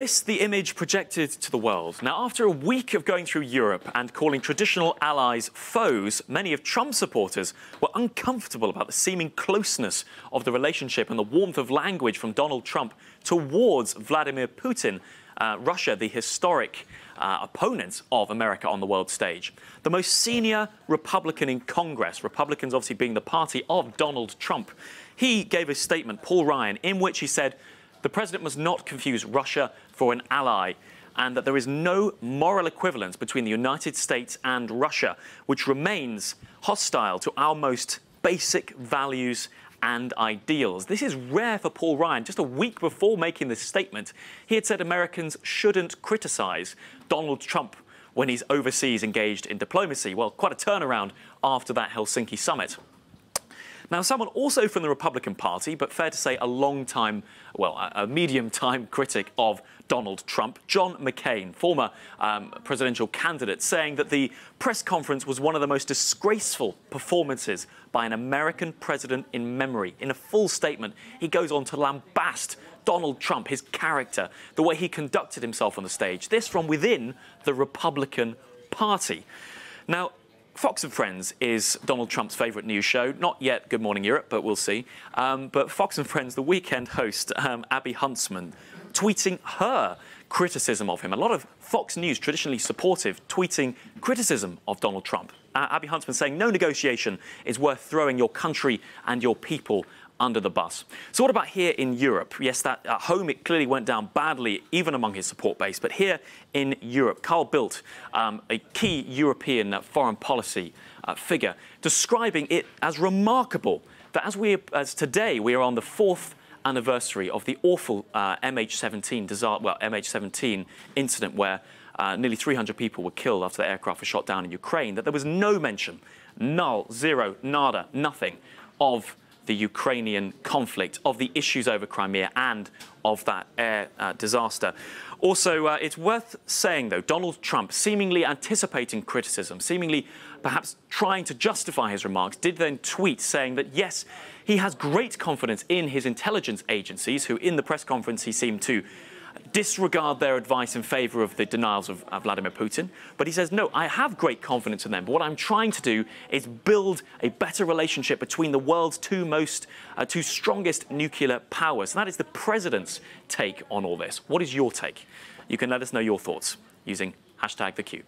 This the image projected to the world. Now, after a week of going through Europe and calling traditional allies foes, many of Trump's supporters were uncomfortable about the seeming closeness of the relationship and the warmth of language from Donald Trump towards Vladimir Putin, Russia, the historic opponent of America on the world stage. The most senior Republican in Congress, Republicans obviously being the party of Donald Trump, he gave a statement, Paul Ryan, in which he said, the president must not confuse Russia for an ally, and that there is no moral equivalence between the United States and Russia, which remains hostile to our most basic values and ideals. This is rare for Paul Ryan. Just a week before making this statement, he had said Americans shouldn't criticize Donald Trump when he's overseas engaged in diplomacy. Well, quite a turnaround after that Helsinki summit. Now, someone also from the Republican Party, but fair to say a long-time, well, a medium-time critic of Donald Trump, John McCain, former presidential candidate, saying that the press conference was one of the most disgraceful performances by an American president in memory. In a full statement, he goes on to lambast Donald Trump, his character, the way he conducted himself on the stage. This from within the Republican Party. Now, Fox and Friends is Donald Trump's favourite news show. Not yet Good Morning Europe, but we'll see. But Fox and Friends, the weekend host, Abby Huntsman, tweeting her criticism of him. A lot of Fox News, traditionally supportive, tweeting criticism of Donald Trump. Abby Huntsman saying no negotiation is worth throwing your country and your people under the bus. So what about here in Europe? Yes, that at home it clearly went down badly, even among his support base. But here in Europe, Carl Bildt, a key European foreign policy figure, describing it as remarkable that as today we are on the 4th anniversary of the awful MH17 incident where nearly 300 people were killed after the aircraft was shot down in Ukraine, that there was no mention, null, zero, nada, nothing of the Ukrainian conflict, of the issues over Crimea and of that air disaster. Also, it's worth saying, though, Donald Trump, seemingly anticipating criticism, seemingly perhaps trying to justify his remarks, did then tweet saying that, yes, he has great confidence in his intelligence agencies, who in the press conference he seemed to disregard their advice in favour of the denials of Vladimir Putin. But he says, no, I have great confidence in them. But what I'm trying to do is build a better relationship between the world's two strongest nuclear powers. And that is the president's take on all this. What is your take? You can let us know your thoughts using #TheCube.